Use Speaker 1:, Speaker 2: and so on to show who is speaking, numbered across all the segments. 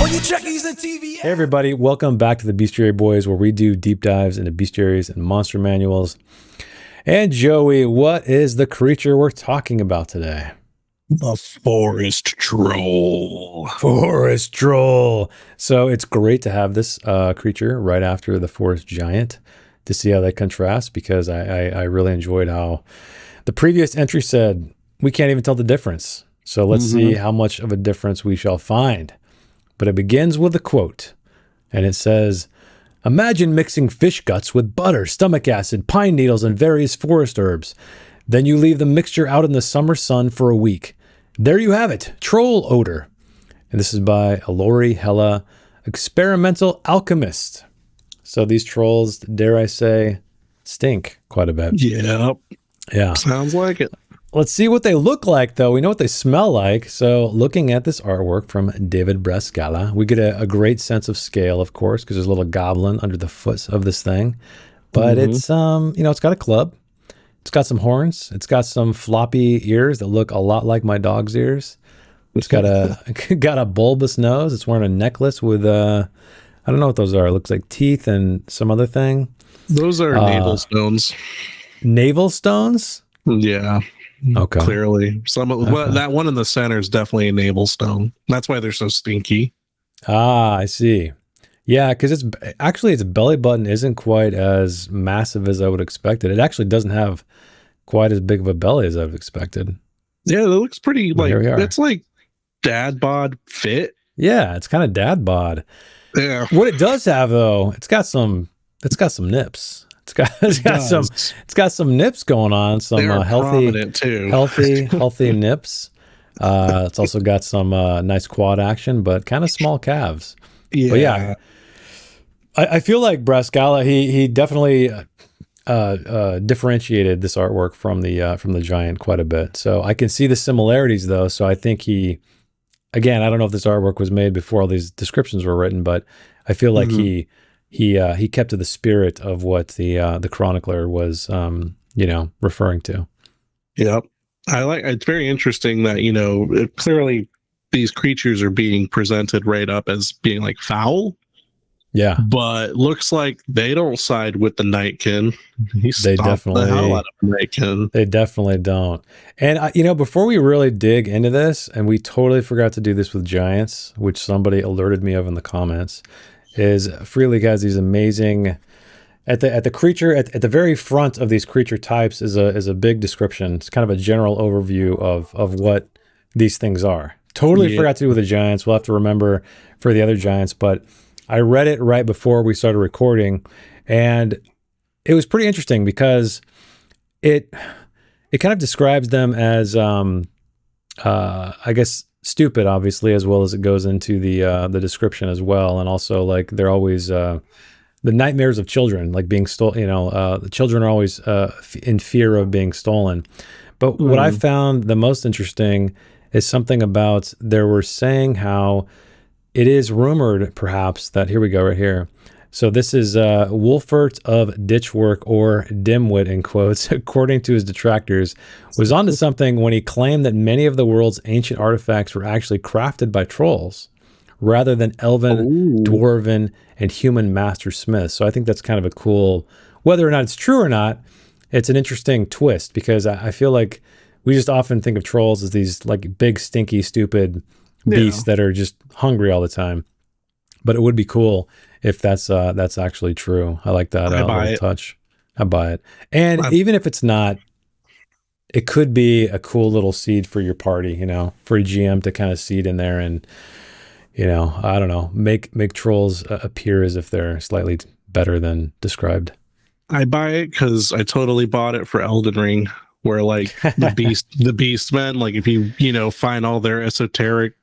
Speaker 1: Hey everybody, welcome back to the Bestiary Boys, where we do deep dives into bestiaries and monster manuals. And Joey, what is the creature we're talking about today?
Speaker 2: The Forest Troll.
Speaker 1: Forest Troll. So it's great to have this creature right after the Forest Giant to see how they contrast, because I really enjoyed how the previous entry said we can't even tell the difference. So let's see how much of a difference we shall find. But it begins with a quote, and it says, "Imagine mixing fish guts with butter, stomach acid, pine needles, and various forest herbs. Then you leave the mixture out in the summer sun for a week. There you have it, troll odor." And this is by Alori Hella, experimental alchemist. So these trolls, dare I say, stink quite a bit. Yeah.
Speaker 2: Sounds like it.
Speaker 1: Let's see what they look like, though. We know what they smell like. So looking at this artwork from David Brascala, we get a great sense of scale, of course, because there's a little goblin under the foot of this thing. But it's, it's got a club. It's got some horns. It's got some floppy ears that look a lot like my dog's ears. It's got a bulbous nose. It's wearing a necklace with, I don't know what those are. It looks like teeth and some other thing.
Speaker 2: Those are navel stones.
Speaker 1: Navel stones?
Speaker 2: Yeah.
Speaker 1: Okay.
Speaker 2: Clearly. That one in the center is definitely a navel stone. That's why they're so stinky.
Speaker 1: Ah, I see. Yeah, because its belly button isn't quite as massive as I would expect it. It actually doesn't have quite as big of a belly as I've expected.
Speaker 2: Yeah, it looks pretty
Speaker 1: Well, here we are.
Speaker 2: it's like dad bod fit.
Speaker 1: Yeah, it's kind of dad bod.
Speaker 2: Yeah.
Speaker 1: What it does have, though, it's got some nips. It's got some nips going on, some healthy nips. It's also got some nice quad action, but kind of small calves.
Speaker 2: Yeah.
Speaker 1: But yeah, I feel like Brascala, he definitely differentiated this artwork from the Giant quite a bit. So I can see the similarities, though. So I think again, I don't know if this artwork was made before all these descriptions were written, but I feel like he kept to the spirit of what the chronicler was, referring to.
Speaker 2: Yep. It's very interesting that, clearly these creatures are being presented right up as being like foul.
Speaker 1: Yeah.
Speaker 2: But looks like they don't side with the Nightkin.
Speaker 1: They definitely,
Speaker 2: the hell out of Nightkin.
Speaker 1: They definitely don't. And, before we really dig into this, and we totally forgot to do this with Giants, which somebody alerted me of in the comments, is Free League has these amazing at the creature at the very front of these creature types is a big description. It's kind of a general overview of what these things are. Totally forgot to do with the Giants. We'll have to remember for the other Giants, but I read it right before we started recording, and it was pretty interesting because it kind of describes them as I guess stupid, obviously, as well as it goes into the description as well. And also, like, they're always the nightmares of children, like being stolen. The children are always in fear of being stolen. But what I found the most interesting is something about they were saying how it is rumored, perhaps, that here we go right here. So this is Wolfert of Ditchwork, or Dimwit in quotes, according to his detractors, was onto something when he claimed that many of the world's ancient artifacts were actually crafted by trolls rather than elven, dwarven, and human master smiths. So I think that's kind of a cool, whether or not it's true or not, it's an interesting twist, because I feel like we just often think of trolls as these like big, stinky, stupid beasts that are just hungry all the time. But it would be cool if that's actually true. I like that little touch. I buy it. And even if it's not, it could be a cool little seed for your party, for a GM to kind of seed in there and, I don't know, make trolls appear as if they're slightly better than described.
Speaker 2: I buy it because I totally bought it for Elden Ring, where like the beast men, like if you find all their esoteric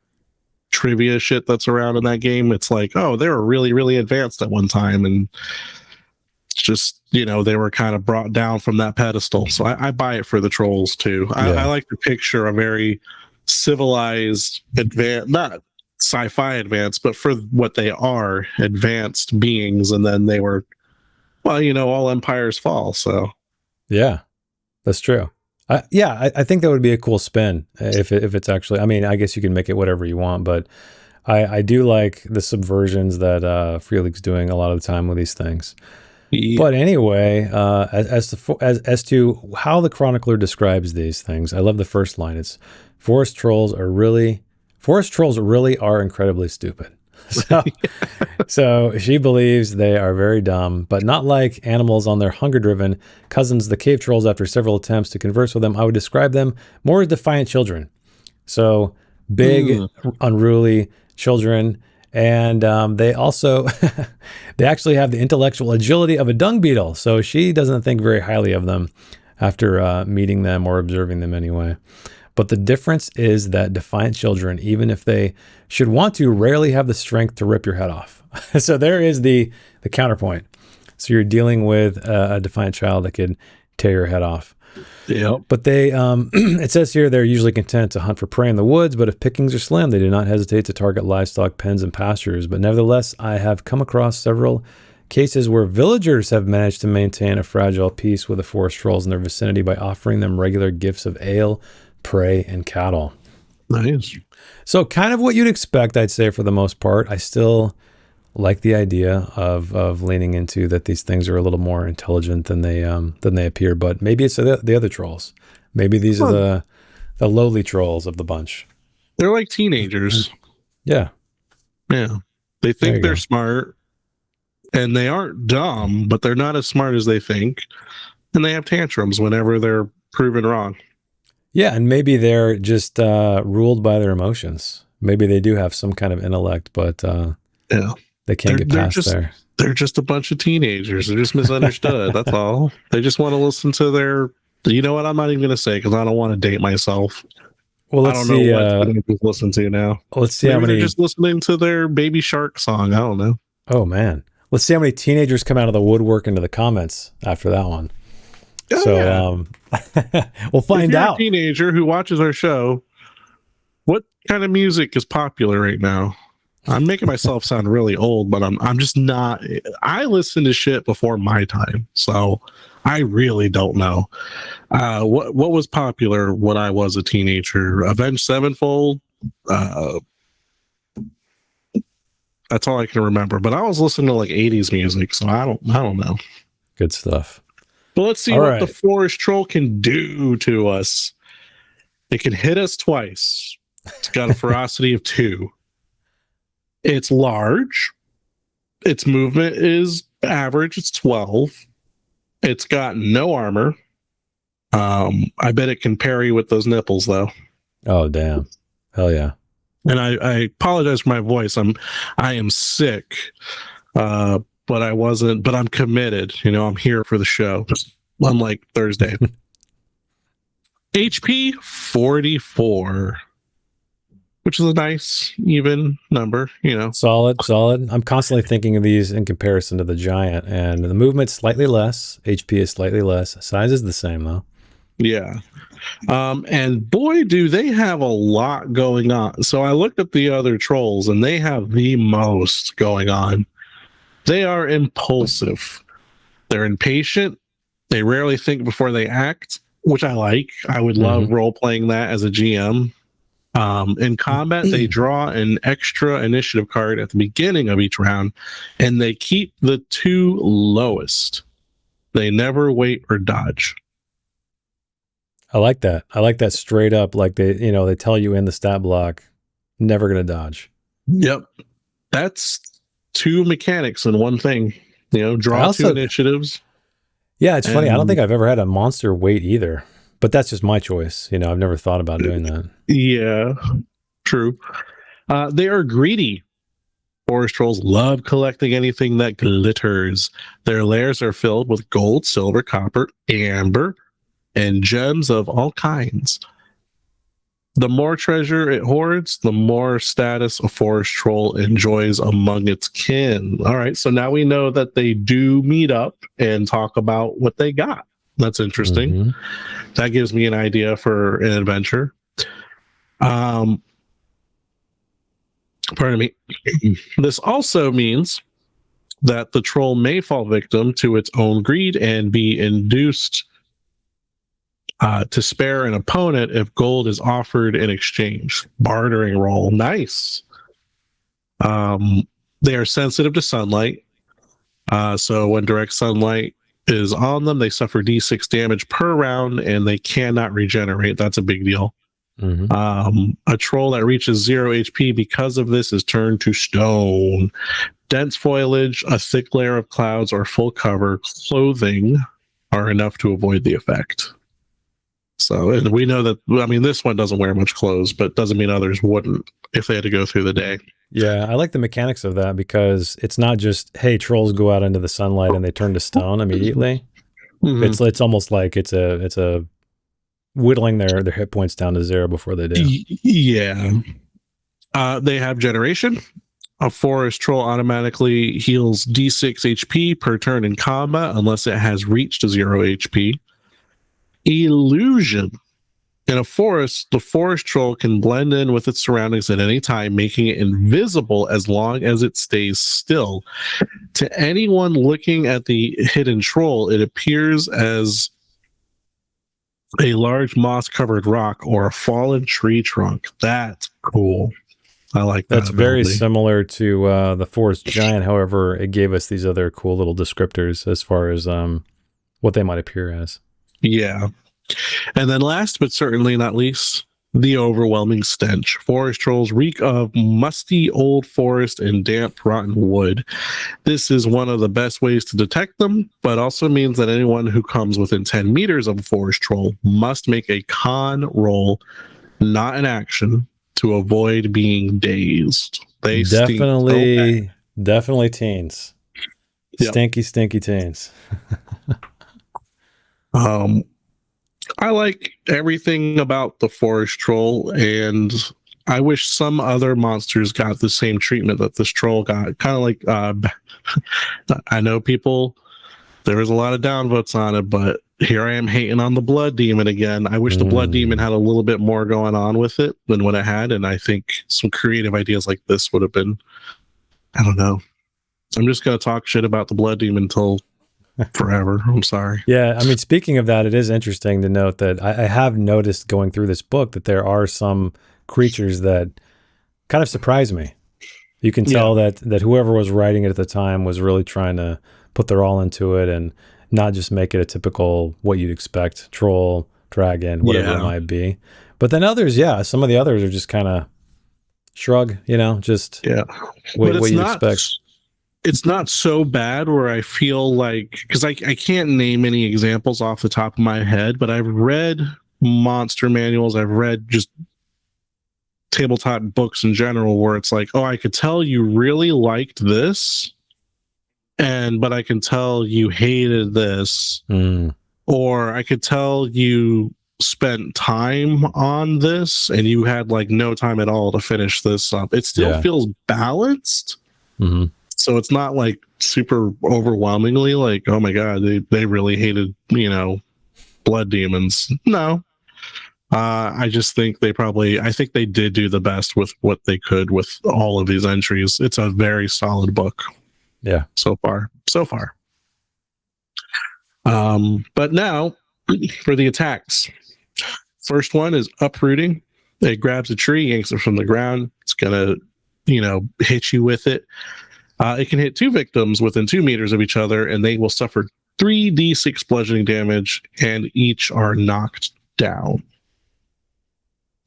Speaker 2: trivia shit that's around in that game, it's like, oh, they were really, really advanced at one time, and it's just they were kind of brought down from that pedestal. So I buy it for the trolls too. I like to picture a very civilized, advanced, not sci-fi advanced, but for what they are, advanced beings, and then they were, well, all empires fall. So
Speaker 1: yeah, that's true. I think that would be a cool spin if it's actually, I mean, I guess you can make it whatever you want, but I do like the subversions that Free League's doing a lot of the time with these things.
Speaker 2: Yeah.
Speaker 1: But anyway, as to how the chronicler describes these things, I love the first line. It's forest trolls really are incredibly stupid. So she believes they are very dumb, but not like animals on their hunger-driven cousins, the cave trolls. After several attempts to converse with them, I would describe them more as defiant children. So big, unruly children. And they also, they actually have the intellectual agility of a dung beetle. So she doesn't think very highly of them after meeting them or observing them anyway. But the difference is that defiant children, even if they should want to, rarely have the strength to rip your head off. So there is the counterpoint. So you're dealing with a defiant child that could tear your head off.
Speaker 2: Yep.
Speaker 1: But they, it says here, they're usually content to hunt for prey in the woods, but if pickings are slim, they do not hesitate to target livestock pens and pastures. But nevertheless, I have come across several cases where villagers have managed to maintain a fragile peace with the forest trolls in their vicinity by offering them regular gifts of ale, prey, and cattle.
Speaker 2: Nice.
Speaker 1: So kind of what you'd expect, I'd say, for the most part. I still like the idea of leaning into that these things are a little more intelligent than they appear, but maybe it's the other trolls. Maybe these are the lowly trolls of the bunch.
Speaker 2: They're like teenagers.
Speaker 1: Yeah.
Speaker 2: Yeah. They think they're smart, and they aren't dumb, but they're not as smart as they think. And they have tantrums whenever they're proven wrong.
Speaker 1: Yeah, and maybe they're just ruled by their emotions. Maybe they do have some kind of intellect, but
Speaker 2: yeah,
Speaker 1: they can't get past there.
Speaker 2: They're just a bunch of teenagers. They're just misunderstood. That's all. They just want to listen to their. You know what? I'm not even going to say because I don't want to date myself.
Speaker 1: Well, let's see.
Speaker 2: What people listen to now.
Speaker 1: Let's see
Speaker 2: Maybe
Speaker 1: how many.
Speaker 2: They're just listening to their Baby Shark song. I don't know.
Speaker 1: Oh man, let's see how many teenagers come out of the woodwork into the comments after that one.
Speaker 2: Oh,
Speaker 1: so
Speaker 2: yeah.
Speaker 1: We'll find
Speaker 2: if you're
Speaker 1: out.
Speaker 2: A teenager who watches our show, what kind of music is popular right now? I'm making myself sound really old, but I'm just not. I listened to shit before my time, so I really don't know. What was popular when I was a teenager? Avenged Sevenfold. That's all I can remember. But I was listening to like 80s music, so I don't know.
Speaker 1: Good stuff.
Speaker 2: But let's see what the forest troll can do to us. It can hit us twice. It's got a ferocity of 2. It's large. Its movement is average. It's 12. It's got no armor. I bet it can parry with those nipples, though.
Speaker 1: Oh, damn. Hell yeah.
Speaker 2: And I apologize for my voice. I am sick. But I wasn't, but I'm committed. I'm here for the show. Unlike Thursday. HP 44, which is a nice, even number,
Speaker 1: Solid. I'm constantly thinking of these in comparison to the giant, and the movement's slightly less. HP is slightly less. Size is the same, though.
Speaker 2: Yeah. And boy, do they have a lot going on. So I looked up the other trolls, and they have the most going on. They are impulsive. They're impatient. They rarely think before they act, which I like. I would love role-playing that as a GM. In combat, they draw an extra initiative card at the beginning of each round, and they keep the 2 lowest. They never wait or dodge.
Speaker 1: I like that. I like that straight up. Like they tell you in the stat block, never going to dodge.
Speaker 2: Yep. That's 2 mechanics in one thing. Draw 2 initiatives.
Speaker 1: Yeah, it's funny. I don't think I've ever had a monster wait either, but that's just my choice. I've never thought about doing that.
Speaker 2: Yeah, true. They are greedy. Forest trolls love collecting anything that glitters. Their lairs are filled with gold, silver, copper, amber, and gems of all kinds. The more treasure it hoards, the more status a forest troll enjoys among its kin. All right, so now we know that they do meet up and talk about what they got. That's interesting. That gives me an idea for an adventure. Pardon me. This also means that the troll may fall victim to its own greed and be induced to spare an opponent if gold is offered in exchange. Bartering roll. Nice. They are sensitive to sunlight. So when direct sunlight is on them, they suffer D6 damage per round and they cannot regenerate. That's a big deal. A troll that reaches 0 HP because of this is turned to stone. Dense foliage, a thick layer of clouds, or full cover clothing are enough to avoid the effect. So, and we know that, I mean, this one doesn't wear much clothes, but doesn't mean others wouldn't if they had to go through the day.
Speaker 1: Yeah, I like the mechanics of that because it's not just, hey, trolls go out into the sunlight and they turn to stone immediately. It's almost like it's a whittling their hit points down to 0 before they do.
Speaker 2: Yeah. They have generation. A forest troll automatically heals D6 HP per turn in combat unless it has reached 0 HP. Illusion. In a forest, the forest troll can blend in with its surroundings at any time, making it invisible as long as it stays still. To anyone looking at the hidden troll, it appears as a large moss-covered rock or a fallen tree trunk. That's cool. I like that.
Speaker 1: That's very similar to the forest giant. However, it gave us these other cool little descriptors as far as what they might appear as.
Speaker 2: Yeah. And then last but certainly not least, the overwhelming stench. Forest trolls reek of musty old forest and damp rotten wood. This is one of the best ways to detect them, but also means that anyone who comes within 10 meters of a forest troll must make a con roll, not an action, to avoid being dazed. They
Speaker 1: definitely teens.
Speaker 2: Yep.
Speaker 1: Stinky teens.
Speaker 2: I like everything about the forest troll, and I wish some other monsters got the same treatment that this troll got. Kind of like, I know people, there was a lot of downvotes on it, but here I am hating on the blood demon again. I wish the blood demon had a little bit more going on with it than what it had, and I think some creative ideas like this would have been, I don't know. I'm just going to talk shit about the blood demon until forever. I'm sorry.
Speaker 1: Yeah, I mean, speaking of that, it is interesting to note that I have noticed going through this book that there are some creatures that kind of surprise me. You can tell that whoever was writing it at the time was really trying to put their all into it and not just make it a typical what you'd expect, troll, dragon, whatever it might be. But then others, some of the others are just kind of shrug, just what you'd expect.
Speaker 2: It's not so bad where I feel like, because I can't name any examples off the top of my head, but I've read monster manuals, I've read just tabletop books in general where it's like, oh, I could tell you really liked this, but I can tell you hated this, or I could tell you spent time on this and you had like no time at all to finish this up. It still feels balanced. So it's not like super overwhelmingly like, oh my God, they really hated, blood demons. No. I just think I think they did do the best with what they could with all of these entries. It's a very solid book.
Speaker 1: Yeah.
Speaker 2: So far. But now for the attacks. First one is uprooting. It grabs a tree, yanks it from the ground. It's going to, hit you with it. It can hit 2 victims within 2 meters of each other, and they will suffer 3d6 bludgeoning damage, and each are knocked down.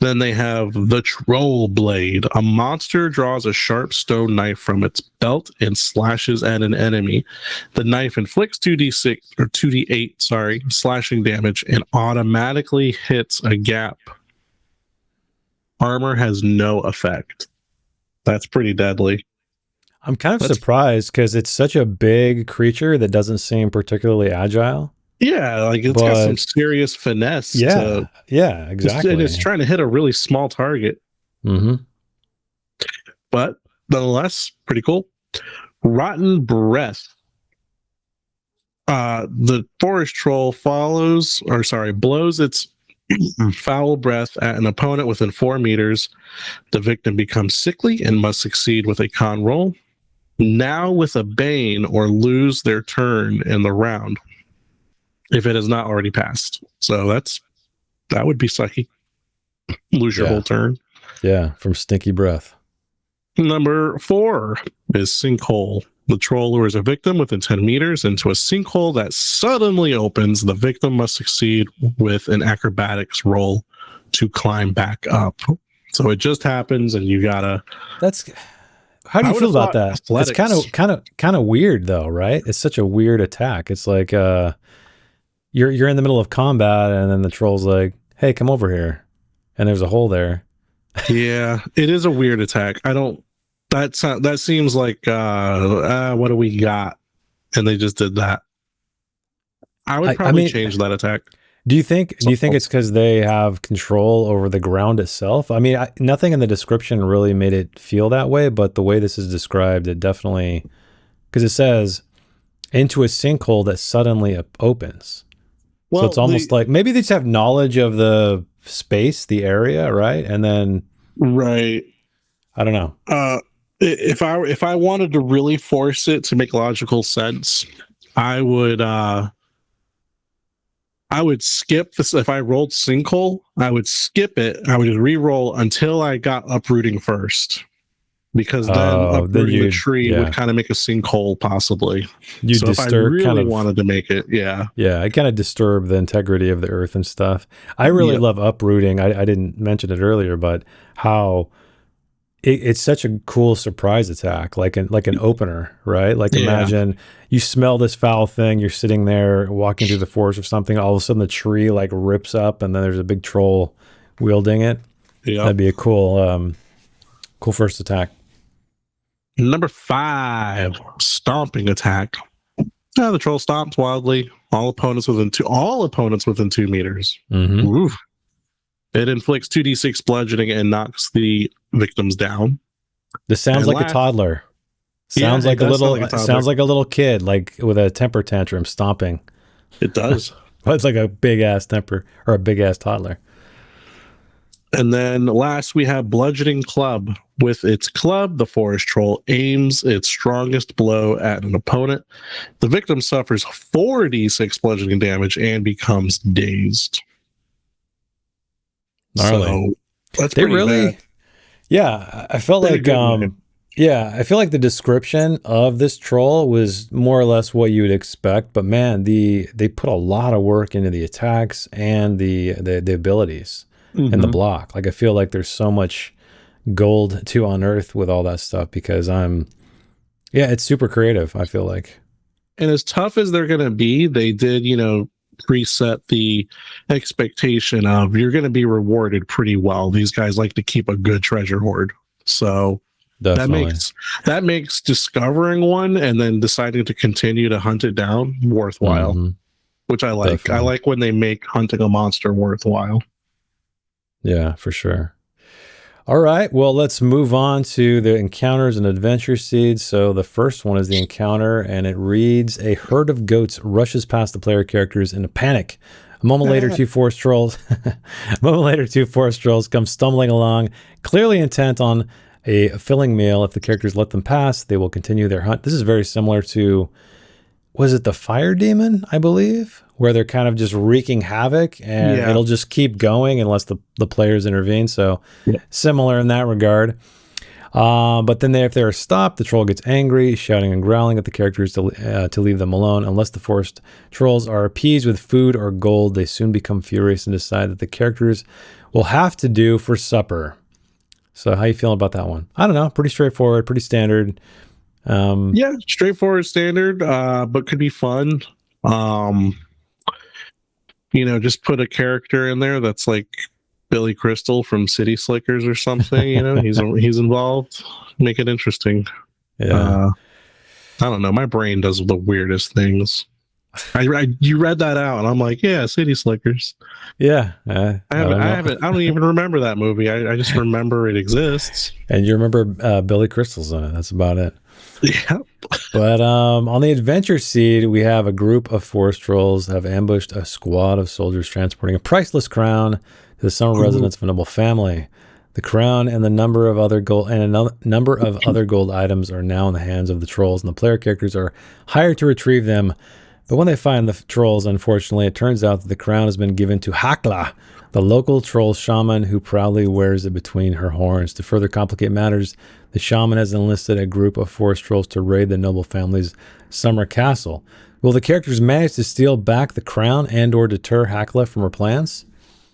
Speaker 2: Then they have the Troll Blade. A monster draws a sharp stone knife from its belt and slashes at an enemy. The knife inflicts 2d8 slashing damage and automatically hits a gap. Armor has no effect. That's pretty deadly.
Speaker 1: I'm kind of surprised because it's such a big creature that doesn't seem particularly agile.
Speaker 2: Yeah, like it's got some serious finesse.
Speaker 1: Yeah, exactly.
Speaker 2: And it's trying to hit a really small target. But nonetheless, pretty cool. Rotten Breath. The forest troll blows its foul breath at an opponent within 4 meters. The victim becomes sickly and must succeed with a con roll. Now with a bane or lose their turn in the round if it has not already passed. So that would be sucky. Lose your whole turn.
Speaker 1: Yeah, from stinky breath.
Speaker 2: Number 4 is Sinkhole. The troll lures a victim within 10 meters into a sinkhole that suddenly opens. The victim must succeed with an acrobatics roll to climb back up. So it just happens, and you gotta.
Speaker 1: That's. How do you feel about that?
Speaker 2: Athletics.
Speaker 1: It's kind of weird, though, right? It's such a weird attack. It's like you're in the middle of combat, and then the troll's like, "Hey, come over here," and there's a hole there.
Speaker 2: Yeah, it is a weird attack. I don't. That seems like what do we got? And they just did that. I would probably change that attack.
Speaker 1: Do you think it's because they have control over the ground itself? I mean, nothing in the description really made it feel that way, but the way this is described, it definitely, because it says into a sinkhole that suddenly opens. Well, so it's almost like maybe they just have knowledge of the space, the area, right? And then
Speaker 2: right.
Speaker 1: I don't know.
Speaker 2: If I wanted to really force it to make logical sense, I would skip this. If I rolled sinkhole, I would skip it. I would just re-roll until I got uprooting first, because then uprooting the tree would kind of make a sinkhole possibly. So if I really wanted to make it, yeah,
Speaker 1: it kind of disturb the integrity of the earth and stuff. I really love uprooting. I didn't mention it earlier, but how it's such a cool surprise attack, like an opener, right? Like imagine you smell this foul thing, you're sitting there walking through the forest or something, all of a sudden the tree like rips up and then there's a big troll wielding it. Yeah, that'd be a cool first attack.
Speaker 2: Number 5, stomping attack. The troll stomps wildly. All opponents within 2 meters.
Speaker 1: Mm-hmm.
Speaker 2: Oof. It inflicts 2d6 bludgeoning and knocks the victims down.
Speaker 1: This sounds like a toddler. Sounds like a little kid, like with a temper tantrum stomping.
Speaker 2: It does.
Speaker 1: But it's like a big ass temper or a big ass toddler.
Speaker 2: And then last we have bludgeoning club. With its club, the forest troll aims its strongest blow at an opponent. The victim suffers 4d6 bludgeoning damage and becomes dazed.
Speaker 1: Gnarly.
Speaker 2: So that's pretty bad.
Speaker 1: Yeah, I felt like I feel like the description of this troll was more or less what you would expect, but man, they put a lot of work into the attacks and the abilities and the block. Like I feel like there's so much gold to unearth with all that stuff, because it's super creative, I feel like.
Speaker 2: And as tough as they're going to be, they did, preset the expectation of you're going to be rewarded pretty well. These guys like to keep a good treasure hoard. So
Speaker 1: definitely.
Speaker 2: that makes discovering one and then deciding to continue to hunt it down worthwhile, which I like. Definitely. I like when they make hunting a monster worthwhile.
Speaker 1: Yeah, for sure. All right, well, let's move on to the encounters and adventure seeds. So the first one is the encounter, and it reads, a herd of goats rushes past the player characters in a panic. A moment later, two forest trolls come stumbling along, clearly intent on a filling meal. If the characters let them pass, they will continue their hunt. This is very similar to, was it the fire demon, I believe, where they're kind of just wreaking havoc, and it'll just keep going unless the players intervene. So similar in that regard. But then if they're stopped, the troll gets angry, shouting and growling at the characters to leave them alone. Unless the forest trolls are appeased with food or gold, they soon become furious and decide that the characters will have to do for supper. So how you feeling about that one? I don't know. Pretty straightforward, pretty standard.
Speaker 2: Straightforward, standard, but could be fun. Just put a character in there that's like Billy Crystal from City Slickers or something. He's involved. Make it interesting. I don't know. My brain does the weirdest things. You read that out, and I'm like, yeah, City Slickers.
Speaker 1: Yeah,
Speaker 2: I don't even remember that movie. I just remember it exists.
Speaker 1: And you remember Billy Crystal's in it. That's about it.
Speaker 2: Yeah.
Speaker 1: But on the adventure seed, we have a group of forest trolls have ambushed a squad of soldiers transporting a priceless crown to the summer residence of a noble family. The crown and a number of other gold items are now in the hands of the trolls, and the player characters are hired to retrieve them. But when they find the trolls, unfortunately, it turns out that the crown has been given to Hakla, the local troll shaman who proudly wears it between her horns. To further complicate matters, the shaman has enlisted a group of forest trolls to raid the noble family's summer castle. Will the characters manage to steal back the crown and or deter Hackla from her plans?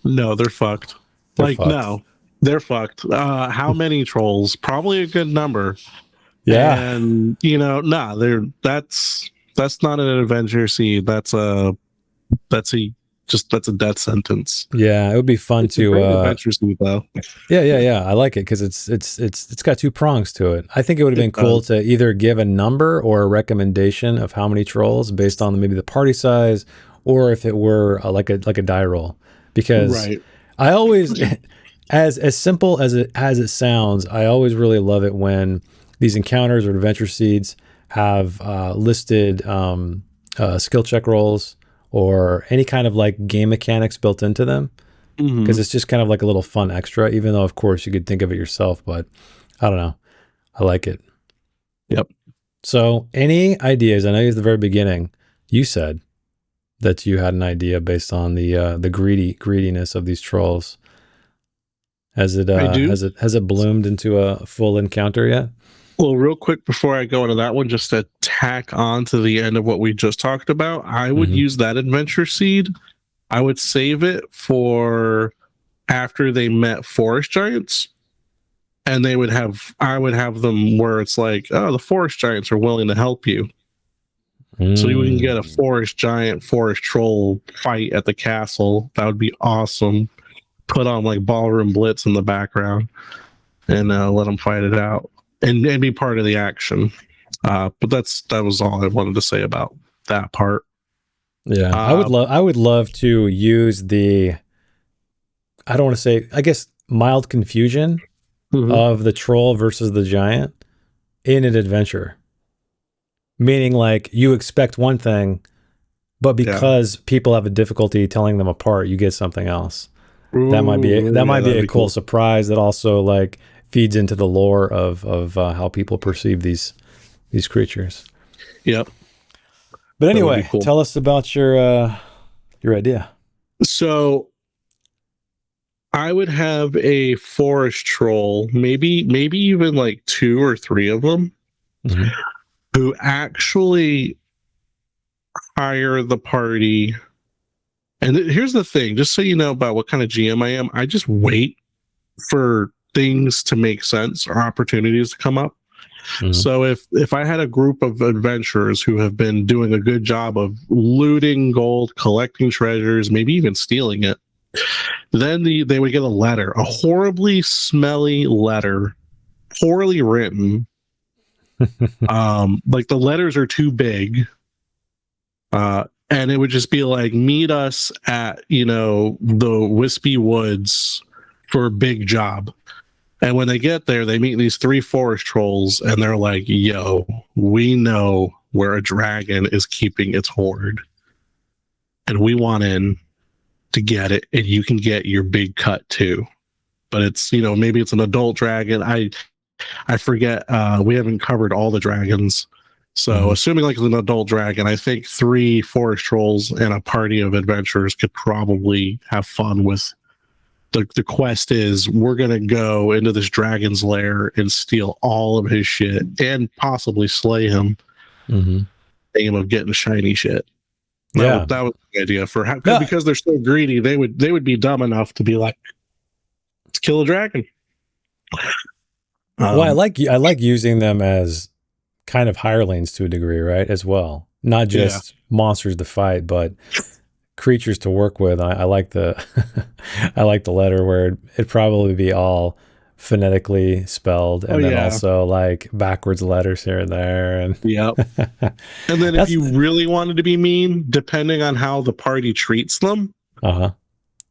Speaker 2: No, they're fucked.
Speaker 1: They're
Speaker 2: Like,
Speaker 1: fucked.
Speaker 2: no, they're fucked. How many trolls? Probably a good number.
Speaker 1: Yeah.
Speaker 2: And that's not an adventure seed. That's a death sentence.
Speaker 1: Yeah, it would be fun
Speaker 2: It's a great
Speaker 1: to
Speaker 2: adventure seed though.
Speaker 1: yeah. I like it because it's got two prongs to it. I think it would have been cool to either give a number or a recommendation of how many trolls based on maybe the party size, or if it were like a die roll. Because
Speaker 2: Right.
Speaker 1: I always, as simple as it sounds, I always really love it when these encounters or adventure seeds have listed skill check rolls or any kind of like game mechanics built into them, because it's just kind of like a little fun extra, even though of course you could think of it yourself, but I don't know. I like it.
Speaker 2: Yep.
Speaker 1: So any ideas? I know at the very beginning you said that you had an idea based on the greediness of these trolls. Has it bloomed into a full encounter yet?
Speaker 2: Well, real quick before I go into that one, just to tack on to the end of what we just talked about, I would use that adventure seed. I would save it for after they met forest giants, and I would have them where it's like, oh, the forest giants are willing to help you. So you can get a forest giant, forest troll fight at the castle. That would be awesome. Put on like Ballroom Blitz in the background and let them fight it out and be part of the action. But that was all I wanted to say about that part.
Speaker 1: Yeah, I would love to use the, I don't want to say, I guess, mild confusion of the troll versus the giant in an adventure. Meaning like you expect one thing, but because people have a difficulty telling them apart, you get something else. That might be a cool surprise that also like feeds into the lore of how people perceive these creatures.
Speaker 2: Yep.
Speaker 1: But anyway, cool. Tell us about your idea.
Speaker 2: So I would have a forest troll, maybe even like 2 or 3 of them, who actually hire the party. And here's the thing, just so you know about what kind of GM I am, I just wait for things to make sense or opportunities to come up. So if I had a group of adventurers who have been doing a good job of looting gold, collecting treasures, maybe even stealing it, then they would get a letter, a horribly smelly letter, poorly written. Like the letters are too big. And it would just be like, meet us at, the Wispy Woods for a big job. And when they get there, they meet these 3 forest trolls, and they're like, yo, we know where a dragon is keeping its hoard. And we want in to get it, and you can get your big cut too. But it's, maybe it's an adult dragon. I forget, we haven't covered all the dragons. So assuming like it's an adult dragon, I think 3 forest trolls and a party of adventurers could probably have fun with. The quest is we're going to go into this dragon's lair and steal all of his shit and possibly slay him. Aim of getting shiny shit. That was the idea for how, because they're so greedy, they would be dumb enough to be like, let's kill a dragon.
Speaker 1: Well, I like using them as kind of hirelings to a degree, right? As well, not just monsters to fight, but creatures to work with. I like the I like the letter where it'd probably be all phonetically spelled, and then also like backwards letters here and there. And
Speaker 2: and then if you really wanted to be mean, depending on how the party treats them,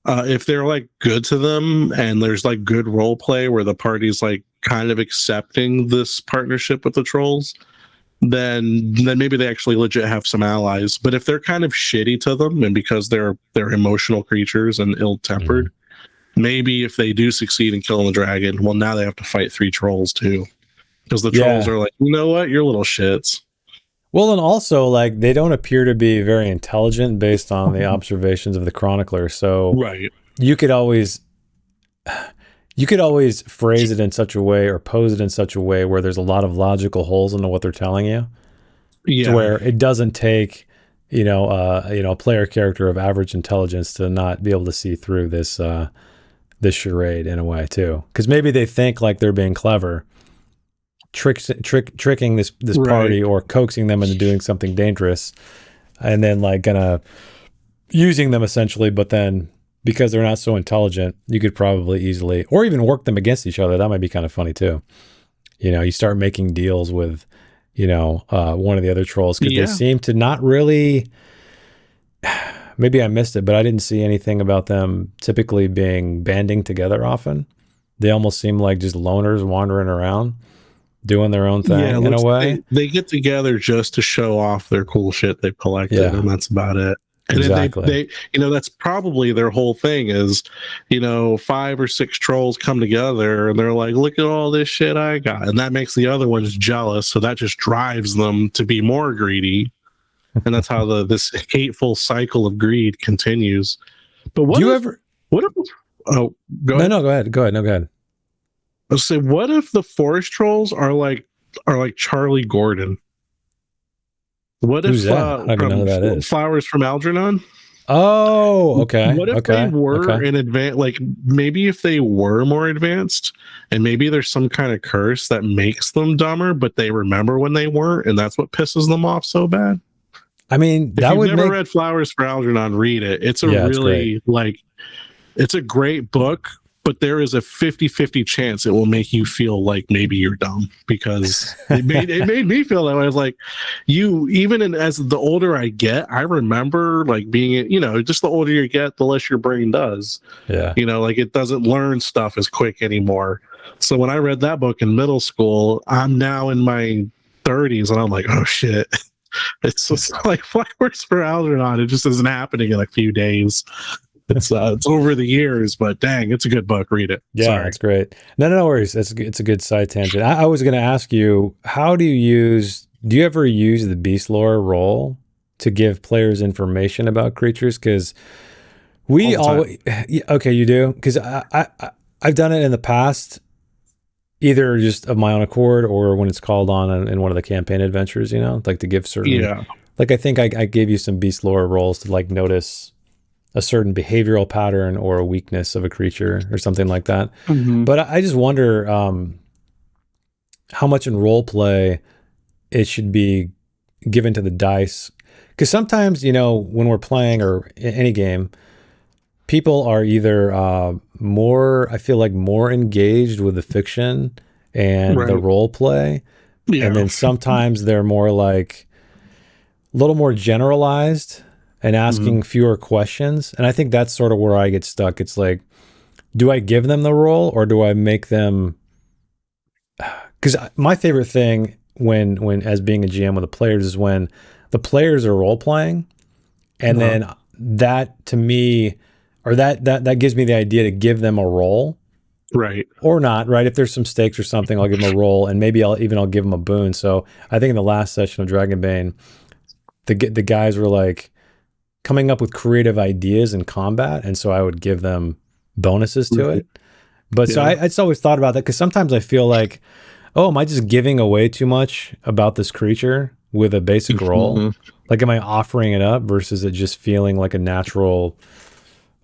Speaker 2: if they're like good to them and there's like good role play where the party's like kind of accepting this partnership with the trolls, then maybe they actually legit have some allies. But if they're kind of shitty to them, and because they're emotional creatures and ill-tempered, maybe if they do succeed in killing the dragon, well, now they have to fight 3 trolls too, because the trolls are like, you know what, you're little shits.
Speaker 1: Well, and also like they don't appear to be very intelligent based on the observations of the chronicler. So you could always phrase it in such a way or pose it in such a way where there's a lot of logical holes into what they're telling you, to
Speaker 2: Yeah,
Speaker 1: where it doesn't take a player character of average intelligence to not be able to see through this charade in a way too, because maybe they think like they're being clever, tricking this
Speaker 2: right.
Speaker 1: party or coaxing them into doing something dangerous, and then like gonna using them essentially, but then because they're not so intelligent, you could probably easily or even work them against each other. That might be kind of funny too. You start making deals with one of the other trolls, because they
Speaker 2: Yeah,
Speaker 1: seem to not really, maybe I missed it, but I didn't see anything about them typically being banding together often. They almost seem like just loners wandering around doing their own
Speaker 2: yeah. It
Speaker 1: thing in a
Speaker 2: looks
Speaker 1: way.
Speaker 2: they get together just to show off their cool shit they've collected,
Speaker 1: Yeah,
Speaker 2: and that's about it. And then
Speaker 1: exactly.
Speaker 2: they that's probably their whole thing is, 5 or 6 trolls come together and they're like, look at all this shit I got, and that makes the other ones jealous, so that just drives them to be more greedy, and that's how this hateful cycle of greed continues. But
Speaker 1: Do
Speaker 2: what
Speaker 1: you
Speaker 2: if
Speaker 1: ever?
Speaker 2: what if oh go
Speaker 1: No,
Speaker 2: ahead.
Speaker 1: no, go ahead. Go ahead. No, go ahead.
Speaker 2: Let's say, what if the forest trolls are like Charlie Gordon? What
Speaker 1: Who's
Speaker 2: if
Speaker 1: that? I don't even know
Speaker 2: from
Speaker 1: who that is.
Speaker 2: Flowers from Algernon?
Speaker 1: Oh, okay.
Speaker 2: What if they
Speaker 1: Okay.
Speaker 2: were
Speaker 1: Okay.
Speaker 2: in advance? Like, maybe if they were more advanced, and maybe there's some kind of curse that makes them dumber, but they remember when they weren't, and that's what pisses them off so bad.
Speaker 1: I mean,
Speaker 2: If
Speaker 1: that
Speaker 2: you've
Speaker 1: would
Speaker 2: never
Speaker 1: make,
Speaker 2: read Flowers for Algernon, read it. It's a
Speaker 1: yeah, it's great.
Speaker 2: really it's a great book, but there is a 50-50 chance it will make you feel like maybe you're dumb, because it made me feel that way. I was like, as the older I get, I remember like being, just the older you get, the less your brain does.
Speaker 1: Yeah.
Speaker 2: Like it doesn't learn stuff as quick anymore. So when I read that book in middle school, I'm now in my 30s and I'm like, oh shit. It's just like Flowers for Algernon. It just isn't happening in a few days. It's over the years, but dang, it's a good book. Read it.
Speaker 1: Yeah,
Speaker 2: Sorry.
Speaker 1: it's great. No, no, no worries. It's a good side tangent. I was going to ask you, do you ever use the beast lore role to give players information about creatures? Because
Speaker 2: All
Speaker 1: we
Speaker 2: the time.
Speaker 1: always, okay, you do? Because I've done it in the past, either just of my own accord or when it's called on in one of the campaign adventures, like to give certain,
Speaker 2: Yeah.
Speaker 1: like I think I gave you some beast lore roles to like notice a certain behavioral pattern or a weakness of a creature or something like that.
Speaker 2: Mm-hmm.
Speaker 1: But I just wonder how much in role play it should be given to the dice. Because sometimes, when we're playing or any game, people are either I feel like more engaged with the fiction and the
Speaker 2: Right.
Speaker 1: role play. And
Speaker 2: Yeah.
Speaker 1: then sometimes they're more like a little more generalized and
Speaker 2: Mm-hmm.
Speaker 1: asking fewer questions. And I think that's sort of where I get stuck. It's like, do I give them the role or do I make them? Because my favorite thing when as being a GM with the players is when the players are role playing, and
Speaker 2: Uh-huh.
Speaker 1: then that to me, or that gives me the idea to give them a role
Speaker 2: Right.
Speaker 1: or not. Right? If there's some stakes or something, I'll give them a role, and maybe I'll give them a boon. So I think in the last session of Dragonbane, the guys were like coming up with creative ideas in combat, and so I would give them bonuses to
Speaker 2: Right.
Speaker 1: it. But so
Speaker 2: Yeah.
Speaker 1: I just always thought about that, because sometimes I feel like, oh, am I just giving away too much about this creature with a basic role?
Speaker 2: Mm-hmm.
Speaker 1: Like, am I offering it up versus it just feeling like a natural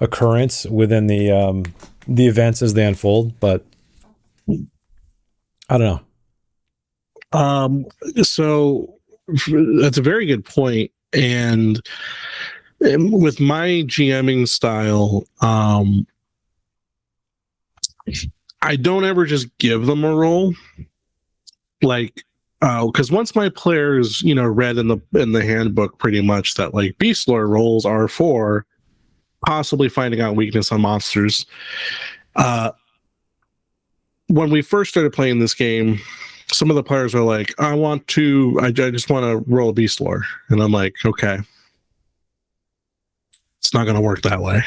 Speaker 1: occurrence within the events as they unfold? But I don't know.
Speaker 2: So that's a very good point. And with my GMing style, I don't ever just give them a role. Like, because once my players, read in the handbook pretty much that like beast lore roles are for possibly finding out weakness on monsters. When we first started playing this game, some of the players are like, I just want to roll a beast lore. And I'm like, okay, it's not going to work that way.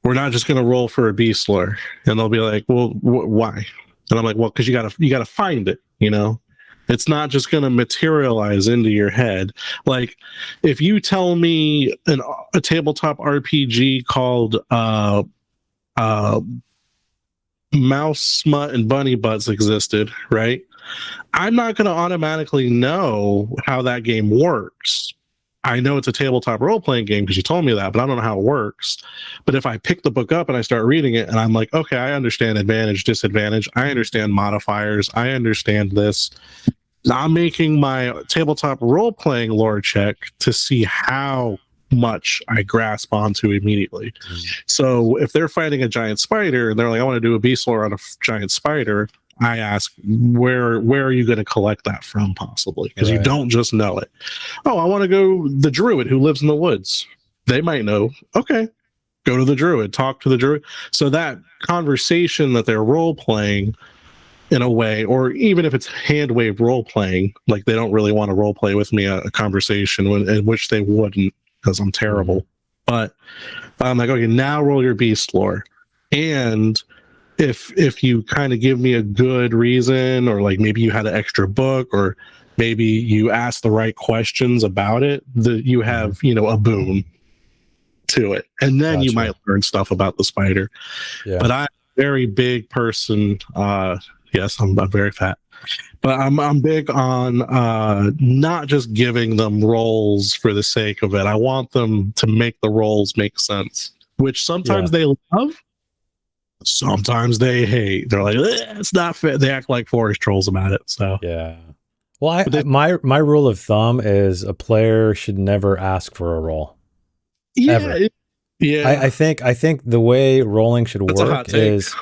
Speaker 2: We're not just going to roll for a beast lore. And they'll be like, well, why? And I'm like, well, because you gotta find it, It's not just going to materialize into your head. Like if you tell me a tabletop RPG called uh, Mouse Smut and Bunny Butts existed, right? I'm not going to automatically know how that game works. I know it's a tabletop role playing game because you told me that, but I don't know how it works. But if I pick the book up and I start reading it and I'm like, okay, I understand advantage, disadvantage. I understand modifiers. I understand this. I'm making my tabletop role playing lore check to see how much I grasp onto immediately. So if they're fighting a giant spider and they're like, I want to do a beast lore on a giant spider, I ask, where are you going to collect that from, possibly? Because you don't just know it. Oh, I want to go the druid who lives in the woods. They might know. Okay, go to the druid, talk to the druid. So that conversation that they're role playing in a way, or even if it's hand wave role playing, like they don't really want to role play with me a conversation in which they wouldn't because I'm terrible. But I'm like, okay, now roll your beast lore. And if you kind of give me a good reason, or like maybe you had an extra book, or maybe you asked the right questions about it, that you have, a boon to it. And then you might learn stuff about the spider.
Speaker 1: Yeah.
Speaker 2: But I'm a very big person. Yes, I'm very fat. But I'm big on not just giving them roles for the sake of it. I want them to make the roles make sense, which sometimes they love. Sometimes they hate. They're like, it's not fair. They act like forest trolls about it. So
Speaker 1: yeah. Well, my rule of thumb is a player should never ask for a roll.
Speaker 2: Yeah,
Speaker 1: ever. I think the way rolling should work is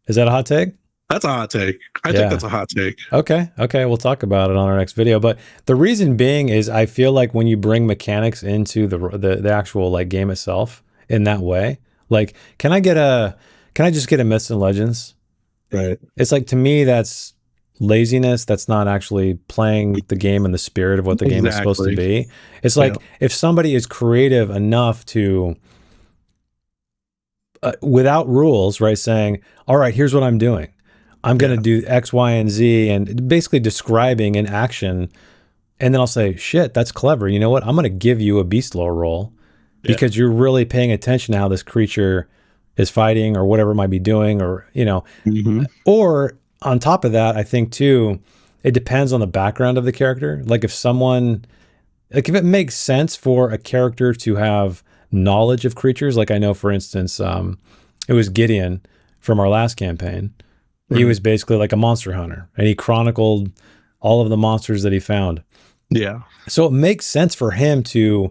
Speaker 1: that a hot take?
Speaker 2: That's a hot take. I think that's a hot take.
Speaker 1: Okay, we'll talk about it on our next video. But the reason being is I feel like when you bring mechanics into the actual like game itself in that way, like can I just get a Myths and Legends?
Speaker 2: Right.
Speaker 1: It's like, to me, that's laziness. That's not actually playing the game in the spirit of what the game is supposed to be. It's like if somebody is creative enough to, without rules, right, saying, all right, here's what I'm doing. I'm going to do X, Y, and Z, and basically describing an action. And then I'll say, shit, that's clever. You know what? I'm going to give you a beast lore roll because you're really paying attention to how this creature is fighting or whatever it might be doing, or, or on top of that, I think too, it depends on the background of the character. Like if it makes sense for a character to have knowledge of creatures, like I know, for instance, it was Gideon from our last campaign. He was basically like a monster hunter, and he chronicled all of the monsters that he found.
Speaker 2: Yeah.
Speaker 1: So it makes sense for him to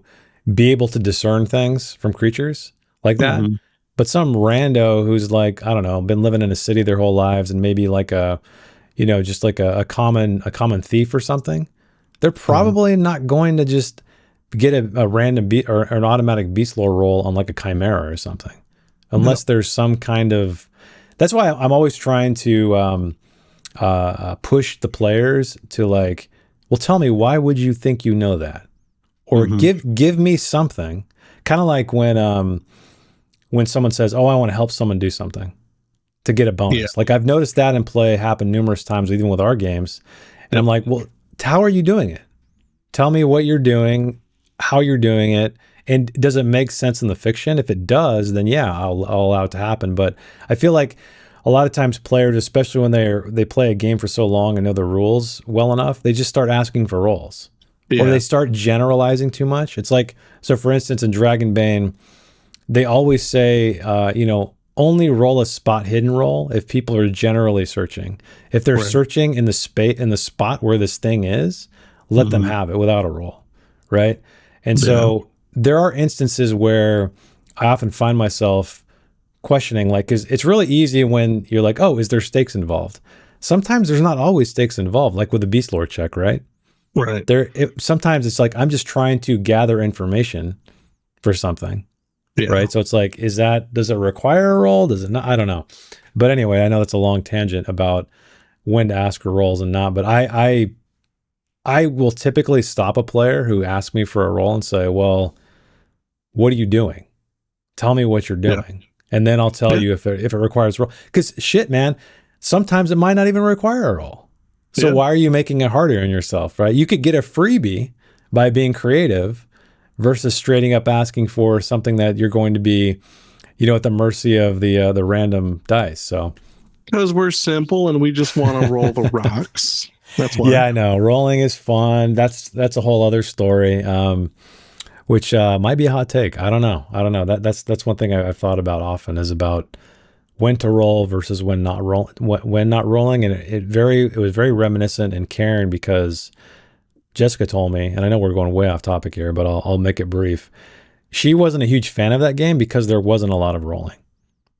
Speaker 1: be able to discern things from creatures like that. But some rando who's like, I don't know, been living in a city their whole lives, and maybe like just like a common thief or something, they're probably not going to just get a random or an automatic beast lore roll on like a chimera or something, unless there's some kind of. That's why I'm always trying to push the players to like, well, tell me, why would you think you know that? Or give me something. Kind of like when someone says, oh, I want to help someone do something to get a bonus. Yeah. Like I've noticed that in play happen numerous times, even with our games. And I'm like, well, how are you doing it? Tell me what you're doing, how you're doing it. And does it make sense in the fiction? If it does, then yeah, I'll allow it to happen. But I feel like a lot of times players, especially when they play a game for so long and know the rules well enough, they just start asking for rolls. Or they start generalizing too much. It's like, so for instance, in Dragonbane, they always say, only roll a spot hidden roll if people are generally searching. If they're searching in the spot where this thing is, let them have it without a roll, right? And so there are instances where I often find myself questioning, like, 'cause it's really easy when you're like, oh, is there stakes involved? Sometimes there's not always stakes involved, like with a beast lore check, right?
Speaker 2: Right.
Speaker 1: Sometimes it's like, I'm just trying to gather information for something. Yeah. Right. So it's like, does it require a roll? Does it not? I don't know. But anyway, I know that's a long tangent about when to ask for rolls and not, but I will typically stop a player who asks me for a roll and say, well, what are you doing? Tell me what you're doing. Yeah. And then I'll tell you if it requires a roll. Because shit, man, sometimes it might not even require a roll. So
Speaker 2: Yeah.
Speaker 1: why are you making it harder on yourself, right? You could get a freebie by being creative versus straight up asking for something that you're going to be, at the mercy of the random dice. So
Speaker 2: Because we're simple and we just want to roll the rocks. That's why.
Speaker 1: yeah, I know rolling is fun. That's a whole other story, which might be a hot take. I don't know. That's one thing I've thought about often is about when to roll versus when not rolling, and it was very reminiscent and caring because Jessica told me, and I know we're going way off topic here, but I'll make it brief. She wasn't a huge fan of that game because there wasn't a lot of rolling,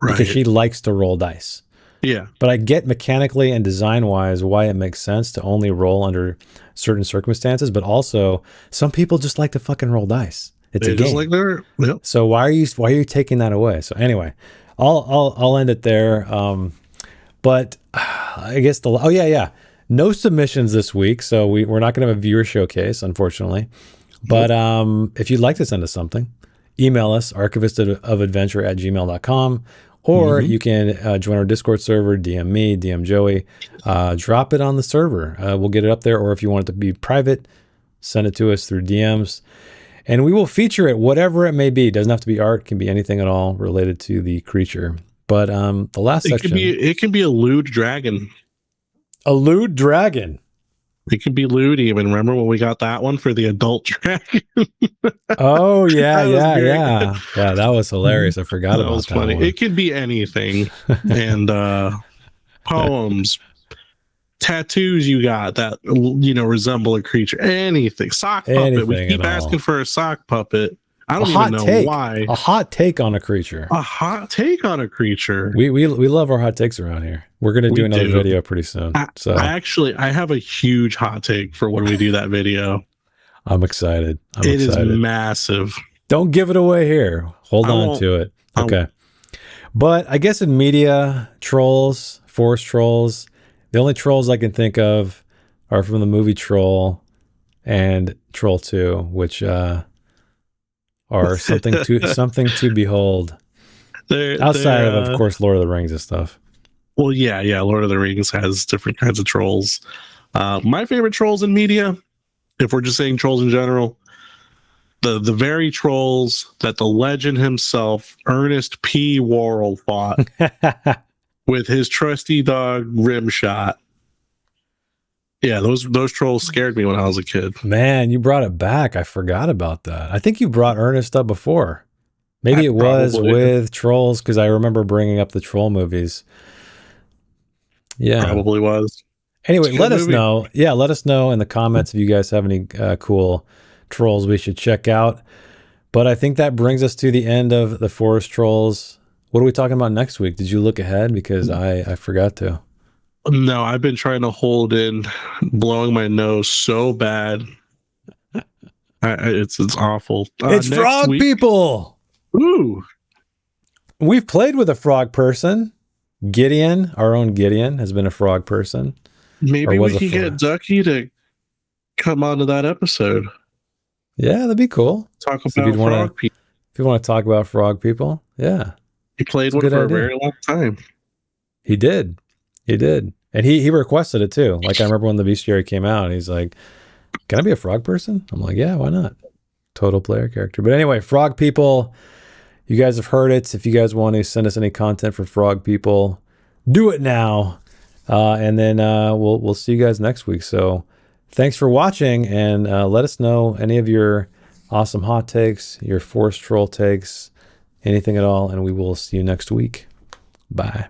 Speaker 1: because she likes to roll dice.
Speaker 2: Yeah.
Speaker 1: But I get mechanically and design wise why it makes sense to only roll under certain circumstances, but also some people just like to fucking roll dice. It's a game.
Speaker 2: Yep.
Speaker 1: So why are you taking that away? So anyway, I'll end it there. But I guess no submissions this week, so we're not going to have a viewer showcase, unfortunately. But if you'd like to send us something, email us archivistofadventure@gmail.com, or you can join our Discord server, DM me, DM Joey, drop it on the server. We'll get it up there, or if you want it to be private, send it to us through DMs. And we will feature it, whatever it may be. It doesn't have to be art, it can be anything at all related to the creature. But the last section...
Speaker 2: It can be a lewd dragon.
Speaker 1: A lewd dragon?
Speaker 2: It could be lewd even. Remember when we got that one for the adult dragon?
Speaker 1: Oh, yeah. Yeah, that was hilarious. I forgot about that funny. One.
Speaker 2: It could be anything. And poems, tattoos you got that resemble a creature, anything. Sock puppet. We keep asking for a sock puppet. I don't even know why.
Speaker 1: A hot take on a creature.
Speaker 2: A hot take on a creature.
Speaker 1: We love our hot takes around here. We're gonna do another video pretty soon.
Speaker 2: I have a huge hot take for when we do that video.
Speaker 1: I'm excited.
Speaker 2: It is massive.
Speaker 1: Don't give it away here. Hold on to it. Okay. But I guess in media, trolls, forest trolls, the only trolls I can think of are from the movie Troll and Troll 2, which are something to behold. Outside of course, Lord of the Rings and stuff.
Speaker 2: Well, yeah, Lord of the Rings has different kinds of trolls. My favorite trolls in media, if we're just saying trolls in general, the very trolls that the legend himself, Ernest P. Worrell, fought with his trusty dog Rimshot. Yeah, those trolls scared me when I was a kid.
Speaker 1: Man, you brought it back. I forgot about that. I think you brought Ernest up before. Maybe it was with trolls, because I remember bringing up the troll movies. Yeah,
Speaker 2: probably was.
Speaker 1: Anyway, let us know. Yeah, let us know in the comments if you guys have any cool trolls we should check out. But I think that brings us to the end of the forest trolls. What are we talking about next week? Did you look ahead? Because I forgot to.
Speaker 2: No, I've been trying to hold in, blowing my nose so bad. It's awful.
Speaker 1: It's frog people.
Speaker 2: Ooh.
Speaker 1: We've played with a frog person. Gideon, our own Gideon, has been a frog person.
Speaker 2: Maybe we can get Ducky to come onto that episode.
Speaker 1: Yeah, that'd be cool.
Speaker 2: Talk about frog people.
Speaker 1: If you want to talk about frog people, yeah.
Speaker 2: He played one for a very long time.
Speaker 1: He did. And he requested it too. Like I remember when the Bestiary came out, he's like, "Can I be a frog person?" I'm like, "Yeah, why not?" Total player character. But anyway, frog people, you guys have heard it. If you guys want to send us any content for frog people, do it now. And then we'll see you guys next week. So thanks for watching, and let us know any of your awesome hot takes, your forest troll takes, anything at all, and we will see you next week. Bye.